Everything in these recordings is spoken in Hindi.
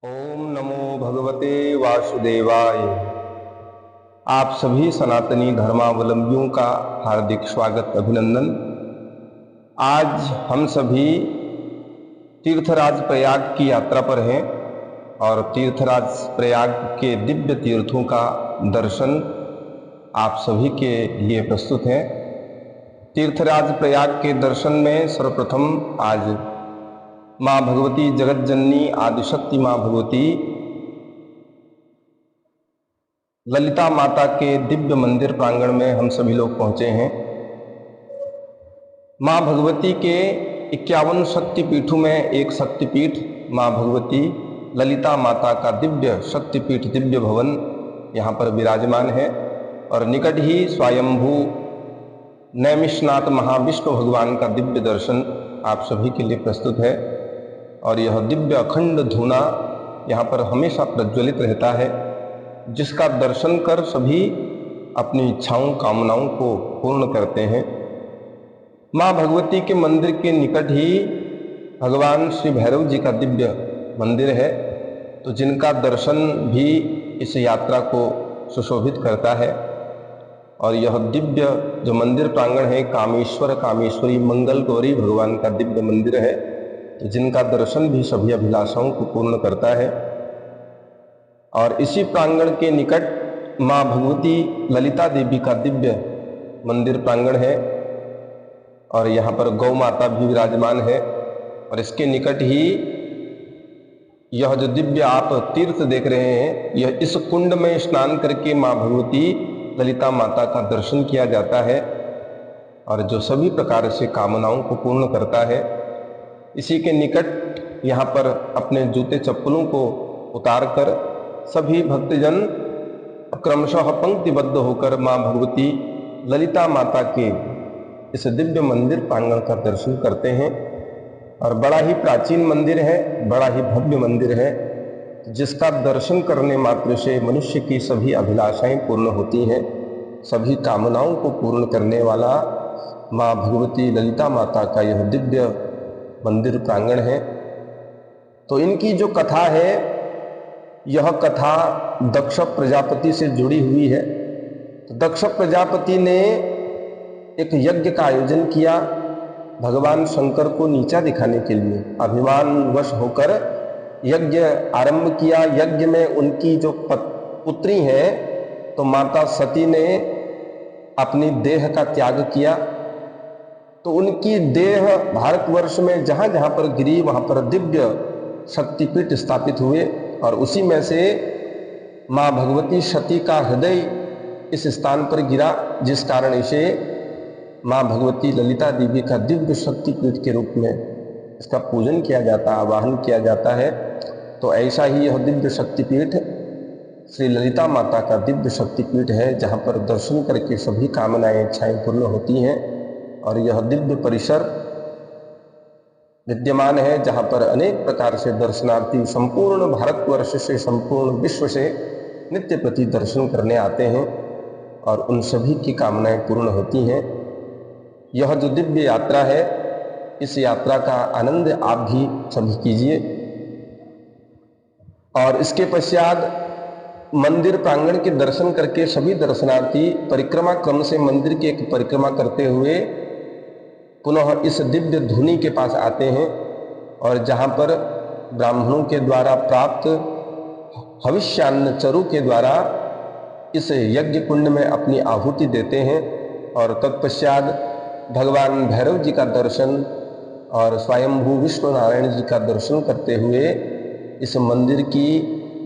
ओम नमो भगवते वासुदेवाय। आप सभी सनातनी धर्मावलंबियों का हार्दिक स्वागत अभिनंदन। आज हम सभी तीर्थराज प्रयाग की यात्रा पर हैं और तीर्थराज प्रयाग के दिव्य तीर्थों का दर्शन आप सभी के लिए प्रस्तुत है। तीर्थराज प्रयाग के दर्शन में सर्वप्रथम आज माँ भगवती जगत जननी आदिशक्ति माँ भगवती ललिता माता के दिव्य मंदिर प्रांगण में हम सभी लोग पहुंचे हैं। माँ भगवती के 51 शक्तिपीठों में एक शक्तिपीठ माँ भगवती ललिता माता का दिव्य शक्तिपीठ दिव्य भवन यहाँ पर विराजमान है और निकट ही स्वयंभू नैमिषनाथ महाविष्णु भगवान का दिव्य दर्शन आप सभी के लिए प्रस्तुत है। और यह दिव्य अखंड धूना यहाँ पर हमेशा प्रज्वलित रहता है, जिसका दर्शन कर सभी अपनी इच्छाओं कामनाओं को पूर्ण करते हैं। माँ भगवती के मंदिर के निकट ही भगवान श्री भैरव जी का दिव्य मंदिर है, तो जिनका दर्शन भी इस यात्रा को सुशोभित करता है। और यह दिव्य जो मंदिर प्रांगण है कामेश्वर कामेश्वरी मंगल गौरी भगवान का दिव्य मंदिर है, तो जिनका दर्शन भी सभी अभिलाषाओं को पूर्ण करता है। और इसी प्रांगण के निकट माँ भगवती ललिता देवी का दिव्य मंदिर प्रांगण है और यहाँ पर गौ माता भी विराजमान है। और इसके निकट ही यह जो दिव्य आप तीर्थ देख रहे हैं, यह इस कुंड में स्नान करके माँ भगवती ललिता माता का दर्शन किया जाता है और जो सभी प्रकार से कामनाओं को पूर्ण करता है। इसी के निकट यहाँ पर अपने जूते चप्पलों को उतार कर सभी भक्तजन क्रमशः पंक्तिबद्ध होकर माँ भगवती ललिता माता के इस दिव्य मंदिर प्रांगण का दर्शन करते हैं। और बड़ा ही प्राचीन मंदिर है, बड़ा ही भव्य मंदिर है, जिसका दर्शन करने मात्र से मनुष्य की सभी अभिलाषाएं पूर्ण होती हैं। सभी कामनाओं को पूर्ण करने वाला माँ भगवती ललिता माता का यह दिव्य मंदिर प्रांगण है। तो इनकी जो कथा है, यह कथा दक्ष प्रजापति से जुड़ी हुई है। तो दक्ष प्रजापति ने एक यज्ञ का आयोजन किया भगवान शंकर को नीचा दिखाने के लिए। अभिमान वश होकर यज्ञ आरंभ किया। यज्ञ में उनकी जो पुत्री है, तो माता सती ने अपनी देह का त्याग किया। तो उनकी देह भारतवर्ष में जहां जहां पर गिरी वहां पर दिव्य शक्तिपीठ स्थापित हुए और उसी में से माँ भगवती सती का हृदय इस स्थान पर गिरा, जिस कारण इसे माँ भगवती ललिता देवी का दिव्य शक्तिपीठ के रूप में इसका पूजन किया जाता, आवाहन किया जाता है। तो ऐसा ही यह दिव्य शक्तिपीठ श्री ललिता माता का दिव्य शक्तिपीठ है, जहाँ पर दर्शन करके सभी कामनाएं इच्छाएं पूर्ण होती हैं। और यह दिव्य परिसर विद्यमान है, जहाँ पर अनेक प्रकार से दर्शनार्थी संपूर्ण भारतवर्ष से संपूर्ण विश्व से नित्य प्रति दर्शन करने आते हैं और उन सभी की कामनाएं पूर्ण होती हैं। यह जो दिव्य यात्रा है, इस यात्रा का आनंद आप भी सभी कीजिए। और इसके पश्चात मंदिर प्रांगण के दर्शन करके सभी दर्शनार्थी परिक्रमा क्रम से मंदिर की एक परिक्रमा करते हुए पुनः इस दिव्य धुनी के पास आते हैं और जहाँ पर ब्राह्मणों के द्वारा प्राप्त हविष्यान्न चरु के द्वारा इस यज्ञ कुंड में अपनी आहुति देते हैं। और तत्पश्चात भगवान भैरव जी का दर्शन और स्वयंभू विष्णु नारायण जी का दर्शन करते हुए इस मंदिर की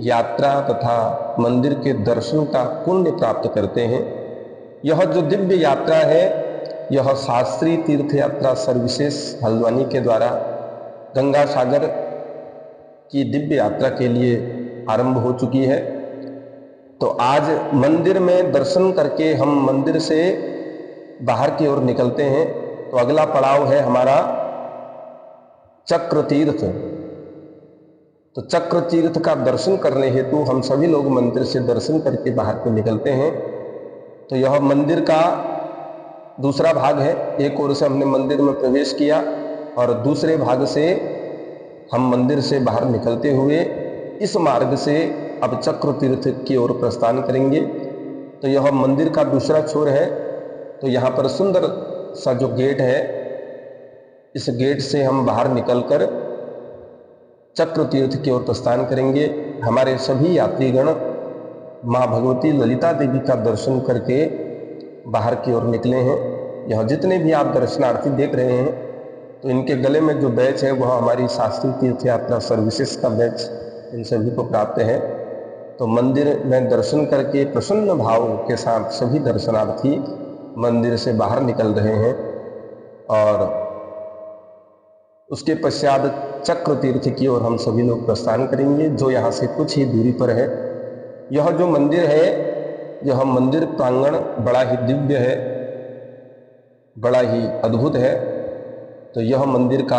यात्रा तथा मंदिर के दर्शन का पुण्य प्राप्त करते हैं। यह जो दिव्य यात्रा है, यह शास्त्री तीर्थ यात्रा सर्विसेज हल्द्वानी के द्वारा गंगा सागर की दिव्य यात्रा के लिए आरंभ हो चुकी है। तो आज मंदिर में दर्शन करके हम मंदिर से बाहर की ओर निकलते हैं। तो अगला पड़ाव है हमारा चक्र तीर्थ। तो चक्र तीर्थ का दर्शन करने हेतु हम सभी लोग मंदिर से दर्शन करके बाहर को निकलते हैं। तो यह मंदिर का दूसरा भाग है। एक ओर से हमने मंदिर में प्रवेश किया और दूसरे भाग से हम मंदिर से बाहर निकलते हुए इस मार्ग से अब चक्र तीर्थ की ओर प्रस्थान करेंगे। तो यह मंदिर का दूसरा छोर है। तो यहाँ पर सुंदर सा जो गेट है, इस गेट से हम बाहर निकलकर चक्र तीर्थ की ओर प्रस्थान करेंगे। हमारे सभी यात्रीगण माँ भगवती ललिता देवी का दर्शन करके बाहर की ओर निकले हैं। यह जितने भी आप दर्शनार्थी देख रहे हैं, तो इनके गले में जो बैच है वह हमारी शास्त्री तीर्थ यात्रा सर्विसेज का बैच इन सभी को प्राप्त है। तो मंदिर में दर्शन करके प्रसन्न भाव के साथ सभी दर्शनार्थी मंदिर से बाहर निकल रहे हैं और उसके पश्चात चक्र तीर्थ की ओर हम सभी लोग प्रस्थान करेंगे, जो यहाँ से कुछ ही दूरी पर है। यह जो मंदिर है, यह मंदिर प्रांगण बड़ा ही दिव्य है, बड़ा ही अद्भुत है। तो यह मंदिर का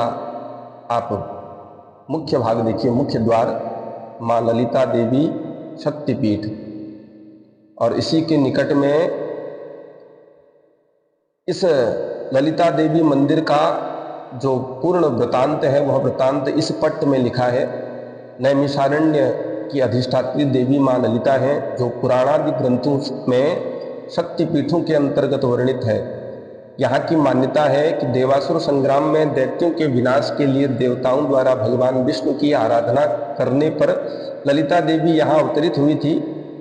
आप मुख्य भाग देखिए, मुख्य द्वार माँ ललिता देवी शक्तिपीठ, और इसी के निकट में इस ललिता देवी मंदिर का जो पूर्ण वृतांत है, वह वृतांत इस पट्ट में लिखा है। नैमिषारण्य की अधिष्ठात्री देवी माँ ललिता है, जो पुराणादि ग्रंथों में शक्तिपीठों के अंतर्गत वर्णित है। यहाँ की मान्यता है कि देवासुर संग्राम में दैत्यों के विनाश के लिए देवताओं द्वारा भगवान विष्णु की आराधना करने पर ललिता देवी यहाँ अवतरित हुई थी।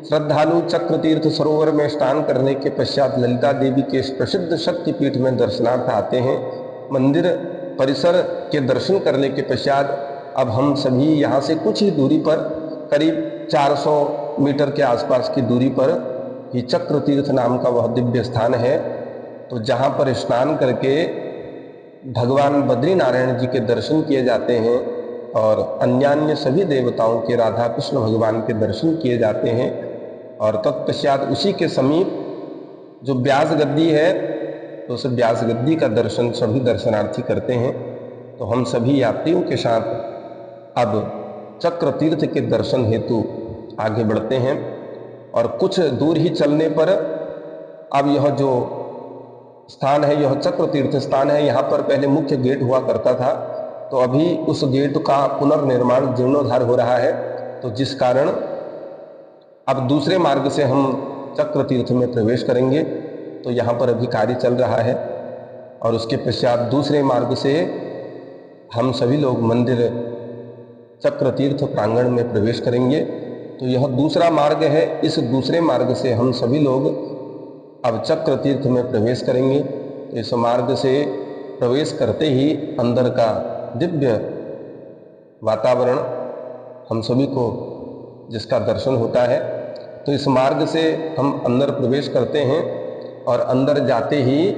श्रद्धालु चक्र तीर्थ सरोवर में स्नान करने के पश्चात ललिता देवी के इस प्रसिद्ध शक्तिपीठ में दर्शनार्थ आते हैं। मंदिर परिसर के दर्शन करने के पश्चात अब हम सभी यहाँ से कुछ ही दूरी पर, करीब 400 मीटर के आसपास की दूरी पर ही चक्र तीर्थ नाम का वह दिव्य स्थान है। तो जहाँ पर स्नान करके भगवान बद्री नारायण जी के दर्शन किए जाते हैं और अन्यान्य सभी देवताओं के, राधा कृष्ण भगवान के दर्शन किए जाते हैं। और तत्पश्चात उसी के समीप जो व्यास गद्दी है, तो उस व्यास गद्दी का दर्शन सभी दर्शनार्थी करते हैं। तो हम सभी यात्रियों के साथ अब चक्र तीर्थ के दर्शन हेतु आगे बढ़ते हैं। और कुछ दूर ही चलने पर अब यह जो स्थान है, यह चक्र तीर्थ स्थान है। यहाँ पर पहले मुख्य गेट हुआ करता था, तो अभी उस गेट का पुनर्निर्माण जीर्णोद्धार हो रहा है। तो जिस कारण अब दूसरे मार्ग से हम चक्र तीर्थ में प्रवेश करेंगे। तो यहाँ पर अभी कार्य चल रहा है और उसके पश्चात दूसरे मार्ग से हम सभी लोग मंदिर चक्र तीर्थ प्रांगण में प्रवेश करेंगे। तो यह दूसरा मार्ग है। इस दूसरे मार्ग से हम सभी लोग अब चक्र तीर्थ में प्रवेश करेंगे। तो इस मार्ग से प्रवेश करते ही अंदर का दिव्य वातावरण हम सभी को जिसका दर्शन होता है। तो इस मार्ग से हम अंदर प्रवेश करते हैं और अंदर जाते ही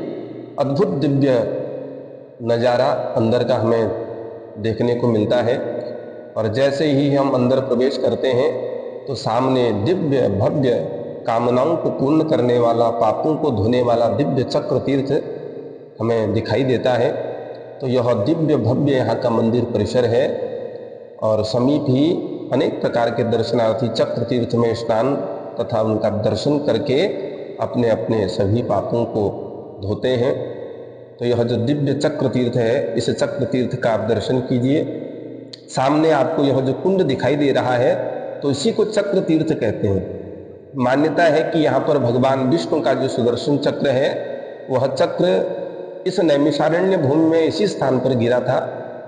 अद्भुत दिव्य नज़ारा अंदर का हमें देखने को मिलता है। और जैसे ही हम अंदर प्रवेश करते हैं, तो सामने दिव्य भव्य कामनाओं को पूर्ण करने वाला, पापों को धोने वाला दिव्य चक्र तीर्थ हमें दिखाई देता है। तो यह दिव्य भव्य यहाँ का मंदिर परिसर है और समीप ही अनेक प्रकार के दर्शनार्थी चक्र तीर्थ में स्नान तथा उनका दर्शन करके अपने अपने सभी पापों को धोते हैं। तो यह जो दिव्य चक्र तीर्थ है, इस चक्र तीर्थ का आप दर्शन कीजिए। सामने आपको यह जो कुंड दिखाई दे रहा है, तो इसी को चक्र तीर्थ कहते हैं। मान्यता है कि यहाँ पर भगवान विष्णु का जो सुदर्शन चक्र है, वह चक्र इस नैमिषारण्य भूमि में इसी स्थान पर गिरा था,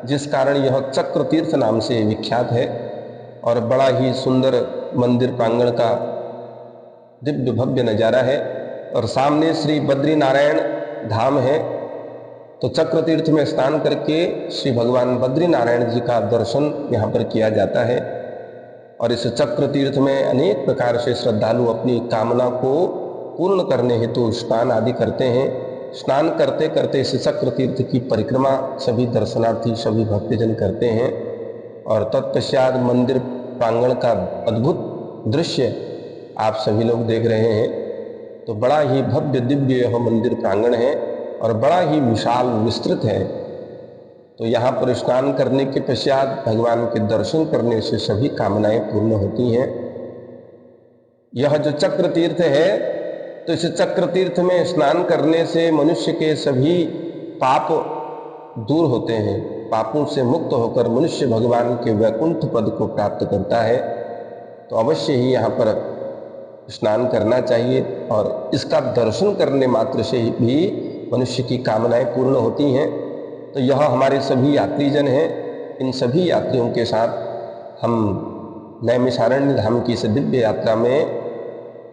जिस कारण यह चक्र तीर्थ नाम से विख्यात है। और बड़ा ही सुंदर मंदिर प्रांगण का दिव्य भव्य नज़ारा है। और सामने श्री बद्री नारायण धाम है। तो चक्र तीर्थ में स्नान करके श्री भगवान बद्री नारायण जी का दर्शन यहाँ पर किया जाता है। और इस चक्र तीर्थ में अनेक प्रकार से श्रद्धालु अपनी कामना को पूर्ण करने हेतु स्नान आदि करते हैं। स्नान करते करते इस चक्र तीर्थ की परिक्रमा सभी दर्शनार्थी, सभी भक्तजन करते हैं। और तत्पश्चात मंदिर प्रांगण का अद्भुत दृश्य आप सभी लोग देख रहे हैं। तो बड़ा ही भव्य दिव्य यह मंदिर प्रांगण है और बड़ा ही विशाल विस्तृत है। तो यहाँ पर स्नान करने के पश्चात भगवान के दर्शन करने से सभी कामनाएं पूर्ण होती हैं। यह जो चक्र तीर्थ है, तो इस चक्र तीर्थ में स्नान करने से मनुष्य के सभी पाप दूर होते हैं। पापों से मुक्त होकर मनुष्य भगवान के वैकुंठ पद को प्राप्त करता है, तो अवश्य ही यहाँ पर स्नान करना चाहिए। और इसका दर्शन करने मात्र से ही भी मनुष्य की कामनाएं पूर्ण होती हैं। तो यह हमारे सभी यात्रीजन हैं, इन सभी यात्रियों के साथ हम नैमिषारण्य धाम की इस दिव्य यात्रा में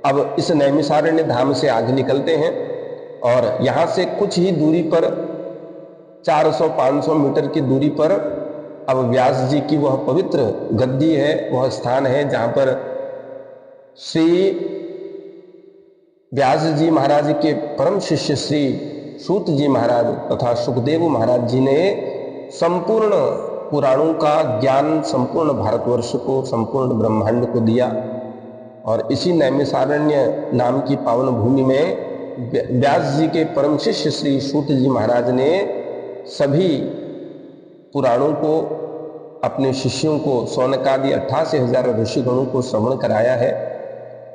अब इस नैमिषारण्य धाम से आगे निकलते हैं। और यहाँ से कुछ ही दूरी पर 400-500 मीटर की दूरी पर अब व्यास जी की वह पवित्र गद्दी है, वह स्थान है जहाँ पर श्री व्यास जी महाराज के परम शिष्य श्री सूत जी महाराज तथा सुखदेव महाराज जी ने संपूर्ण पुराणों का ज्ञान संपूर्ण भारतवर्ष को, संपूर्ण ब्रह्मांड को दिया। और इसी नैमिषारण्य नाम की पावन भूमि में व्यास जी के परम शिष्य श्री सूत जी महाराज ने सभी पुराणों को अपने शिष्यों को, सौनकादि 88,000 ऋषिगणों को श्रवण कराया है।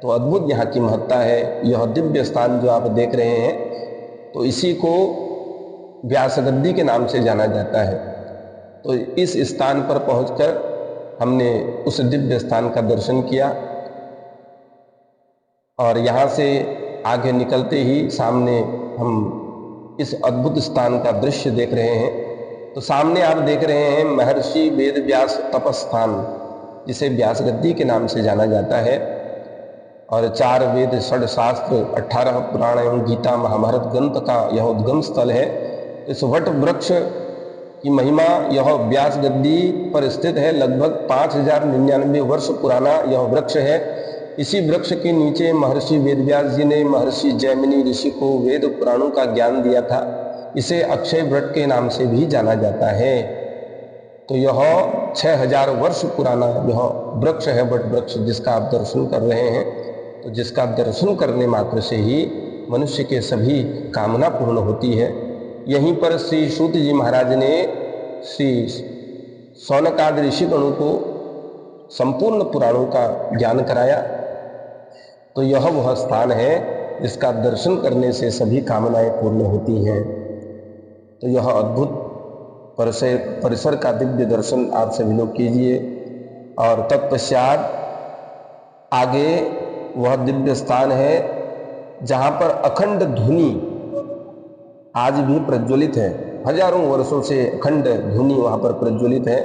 तो अद्भुत यहाँ की महत्ता है। यह दिव्य स्थान जो आप देख रहे हैं, तो इसी को व्यास गद्दी के नाम से जाना जाता है। तो इस स्थान पर पहुंचकर हमने उस दिव्य स्थान का दर्शन किया। और यहाँ से आगे निकलते ही सामने हम इस अद्भुत स्थान का दृश्य देख रहे हैं। तो सामने आप देख रहे हैं महर्षि वेद व्यास तपस्थान, जिसे व्यास गद्दी के नाम से जाना जाता है। और 4 वेद, 6 शास्त्र, 18 पुराण एवं गीता महाभारत ग्रंथ का यह उद्गम स्थल है। इस वट वृक्ष की महिमा, यह व्यास गद्दी पर स्थित है। लगभग 5099 वर्ष पुराना यह वृक्ष है। इसी वृक्ष के नीचे महर्षि वेदव्यास जी ने महर्षि जैमिनी ऋषि को वेद पुराणों का ज्ञान दिया था। इसे अक्षय वट के नाम से भी जाना जाता है। तो यह 6000 वर्ष पुराना यह वृक्ष है, वट वृक्ष, जिसका आप दर्शन कर रहे हैं। तो जिसका दर्शन करने मात्र से ही मनुष्य के सभी कामना पूर्ण होती है। यहीं पर श्री सूत जी महाराज ने श्री सौनकादि ऋषिगणों को संपूर्ण पुराणों का ज्ञान कराया। तो यह वह स्थान है जिसका दर्शन करने से सभी कामनाएं पूर्ण होती हैं। तो यह अद्भुत परिसर का दिव्य दर्शन आप सभी लोग कीजिए। और तत्पश्चात आगे वह दिव्य स्थान है जहाँ पर अखंड धुनी आज भी प्रज्वलित है। हजारों वर्षों से अखंड धुनी वहाँ पर प्रज्वलित है।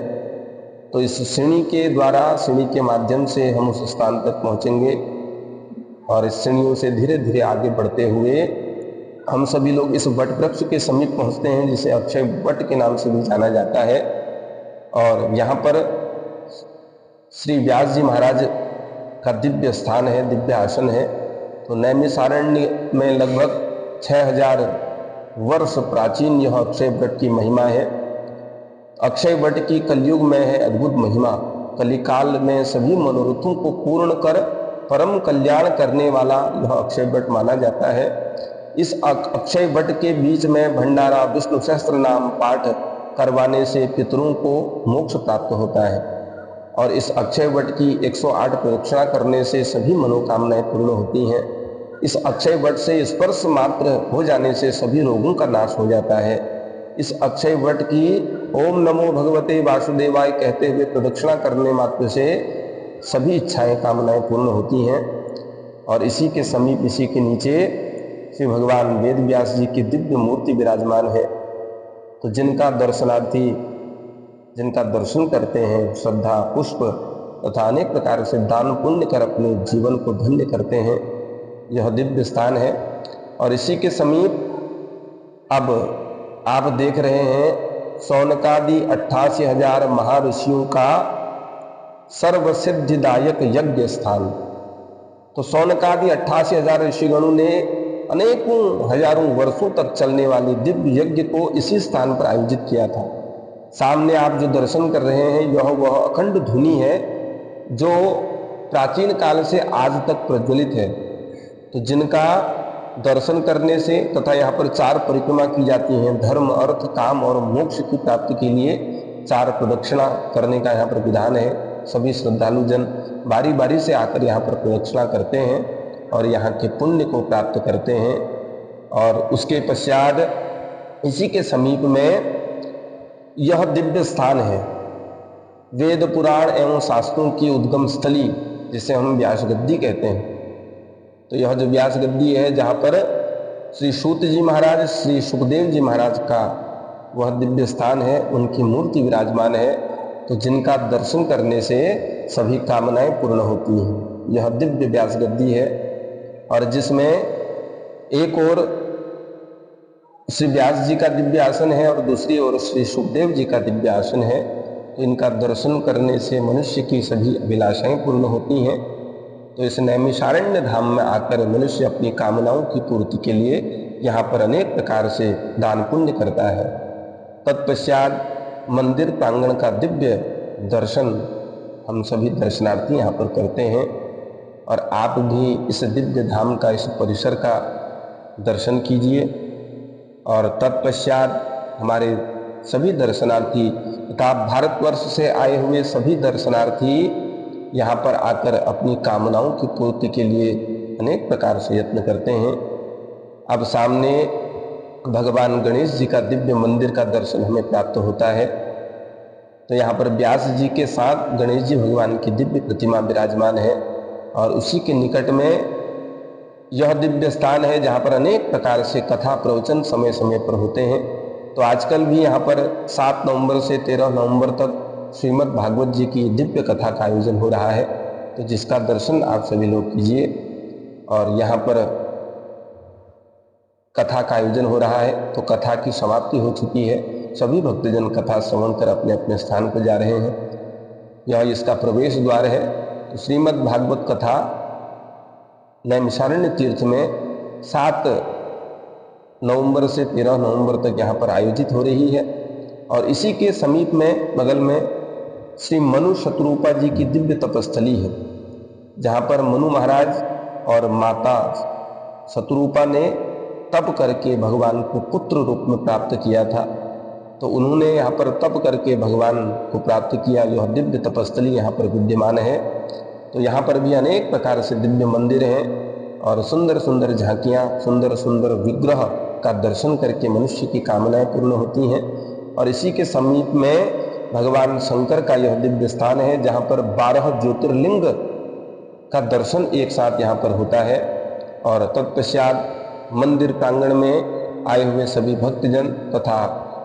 तो इस सीढ़ी के द्वारा, सीढ़ी के माध्यम से हम उस स्थान तक पहुँचेंगे। और इस सीढ़ियों से धीरे धीरे आगे बढ़ते हुए हम सभी लोग इस वट वृक्ष के समीप पहुँचते हैं, जिसे अक्षय वट के नाम से भी जाना जाता है। और यहाँ पर श्री व्यास जी महाराज का दिव्य स्थान है, दिव्य आसन है। तो नैमिषारण्य में लगभग 6000 वर्ष प्राचीन यह अक्षय वट की महिमा है। अक्षय वट की कलयुग में है अद्भुत महिमा। कलिकाल में सभी मनोरथों को पूर्ण कर परम कल्याण करने वाला यह अक्षय वट माना जाता है। इस अक्षय वट के बीच में भंडारा विष्णु सहस्त्र नाम पाठ करवाने से पितरों को मोक्ष प्राप्त होता है। और इस अक्षय वट की 108 प्रदक्षिणा करने से सभी मनोकामनाएं पूर्ण होती हैं। इस अक्षय वट से स्पर्श मात्र हो जाने से सभी रोगों का नाश हो जाता है। इस अक्षय वट की ओम नमो भगवते वासुदेवाय कहते हुए प्रदक्षिणा करने मात्र से सभी इच्छाएं, कामनाएं पूर्ण होती हैं। और इसी के समीप, इसी के नीचे श्री भगवान वेद व्यास जी की दिव्य मूर्ति विराजमान है। तो जिनका दर्शन करते हैं, श्रद्धा पुष्प तथा अनेक प्रकार से दान पुण्य कर अपने जीवन को धन्य करते हैं, यह दिव्य स्थान है। और इसी के समीप अब आप देख रहे हैं सौनकादि 88,000 महर्षियों का सर्वसिद्धिदायक यज्ञ स्थान। तो सौनकादि 88,000 ऋषिगणों ने अनेकों हजारों वर्षों तक चलने वाली दिव्य यज्ञ को इसी स्थान पर आयोजित किया था। सामने आप जो दर्शन कर रहे हैं यह वह अखंड धुनी है जो प्राचीन काल से आज तक प्रज्वलित है। तो जिनका दर्शन करने से तथा यहाँ पर 4 परिक्रमा की जाती हैं, धर्म, अर्थ, काम और मोक्ष की प्राप्ति के लिए 4 प्रदक्षिणा करने का यहाँ पर विधान है। सभी श्रद्धालु जन बारी बारी से आकर यहाँ पर प्रदक्षिणा करते हैं और यहाँ के पुण्य को प्राप्त करते हैं। और उसके पश्चात इसी के समीप में यह दिव्य स्थान है, वेद पुराण एवं शास्त्रों की उद्गम स्थली, जिसे हम व्यास गद्दी कहते हैं। तो यह जो व्यास गद्दी है, जहाँ पर श्री सूत जी महाराज, श्री सुखदेव जी महाराज का वह दिव्य स्थान है, उनकी मूर्ति विराजमान है, तो जिनका दर्शन करने से सभी कामनाएं पूर्ण होती हैं। यह दिव्य व्यास गद्दी है, और जिसमें एक ओर श्री व्यास जी का दिव्य आसन है और दूसरी ओर श्री सुखदेव जी का दिव्य आसन है। तो इनका दर्शन करने से मनुष्य की सभी अभिलाषाएं पूर्ण होती हैं। तो इस नैमिषारण्य धाम में आकर मनुष्य अपनी कामनाओं की पूर्ति के लिए यहाँ पर अनेक प्रकार से दान पुण्य करता है। तत्पश्चात मंदिर प्रांगण का दिव्य दर्शन हम सभी दर्शनार्थी यहाँ पर करते हैं, और आप भी इस दिव्य धाम का, इस परिसर का दर्शन कीजिए। और तत्पश्चात हमारे सभी दर्शनार्थी तथा भारतवर्ष से आए हुए सभी दर्शनार्थी यहाँ पर आकर अपनी कामनाओं की पूर्ति के लिए अनेक प्रकार से यत्न करते हैं। अब सामने भगवान गणेश जी का दिव्य मंदिर का दर्शन हमें प्राप्त होता है। तो यहाँ पर व्यास जी के साथ गणेश जी भगवान की दिव्य प्रतिमा विराजमान है, और उसी के निकट में यह दिव्य स्थान है जहाँ पर अनेक प्रकार से कथा प्रवचन समय समय पर होते हैं। तो आजकल भी यहाँ पर 7 नवंबर से 13 नवंबर तक श्रीमद् भागवत जी की दिव्य कथा का आयोजन हो रहा है, तो जिसका दर्शन आप सभी लोग कीजिए। और यहाँ पर कथा का आयोजन हो रहा है, तो कथा की समाप्ति हो चुकी है। सभी भक्तजन कथा श्रवण कर अपने अपने स्थान पर जा रहे हैं। यह इसका प्रवेश द्वार है। तो श्रीमद् भागवत कथा नैमिषारण्य तीर्थ में 7 नवंबर से 13 नवंबर तक यहाँ पर आयोजित हो रही है। और इसी के समीप में बगल में श्री मनु शतरूपा जी की दिव्य तपस्थली है, जहाँ पर मनु महाराज और माता शतरूपा ने तप करके भगवान को पुत्र रूप में प्राप्त किया था। तो उन्होंने यहाँ पर तप करके भगवान को प्राप्त किया। यह दिव्य तपस्थली यहाँ पर विद्यमान है। तो यहाँ पर भी अनेक प्रकार से दिव्य मंदिर हैं, और सुंदर सुंदर झांकियाँ, सुंदर सुंदर विग्रह का दर्शन करके मनुष्य की कामनाएं पूर्ण होती हैं। और इसी के समीप में भगवान शंकर का यह दिव्य स्थान है, जहाँ पर 12 ज्योतिर्लिंग का दर्शन एक साथ यहाँ पर होता है। और तत्पश्चात मंदिर प्रांगण में आए हुए सभी भक्तजन तथा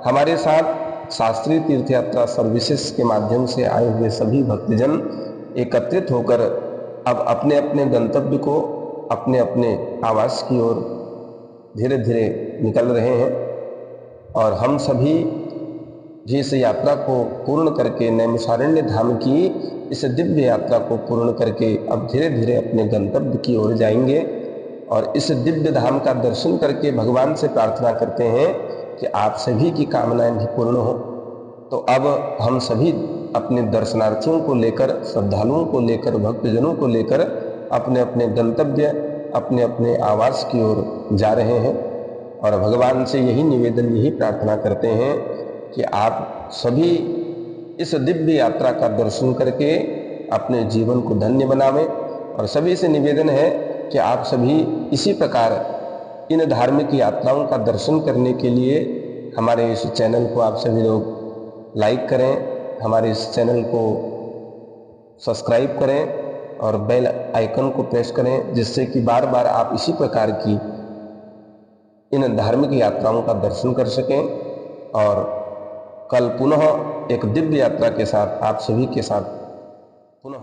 हमारे साथ शास्त्रीय तीर्थ यात्रा सर्विसेज के माध्यम से आए हुए सभी भक्तजन एकत्रित होकर अब अपने अपने गंतव्य को, अपने अपने आवास की ओर धीरे धीरे निकल रहे हैं। और हम सभी भी इस यात्रा को पूर्ण करके, नैमिषारण्य धाम की इस दिव्य यात्रा को पूर्ण करके अब धीरे धीरे अपने गंतव्य की ओर जाएंगे। और इस दिव्य धाम का दर्शन करके भगवान से प्रार्थना करते हैं कि आप सभी की कामनाएं भी पूर्ण हो। तो अब हम सभी अपने दर्शनार्थियों को लेकर, श्रद्धालुओं को लेकर, भक्तजनों को लेकर अपने अपने गंतव्य, अपने अपने आवास की ओर जा रहे हैं। और भगवान से यही निवेदन, यही प्रार्थना करते हैं कि आप सभी इस दिव्य यात्रा का दर्शन करके अपने जीवन को धन्य बनावें। और सभी से निवेदन है कि आप सभी इसी प्रकार इन धार्मिक यात्राओं का दर्शन करने के लिए हमारे इस चैनल को आप सभी लोग लाइक करें, हमारे इस चैनल को सब्सक्राइब करें और बेल आइकन को प्रेस करें, जिससे कि बार बार आप इसी प्रकार की इन धार्मिक यात्राओं का दर्शन कर सकें। और कल पुनः एक दिव्य यात्रा के साथ आप सभी के साथ पुनः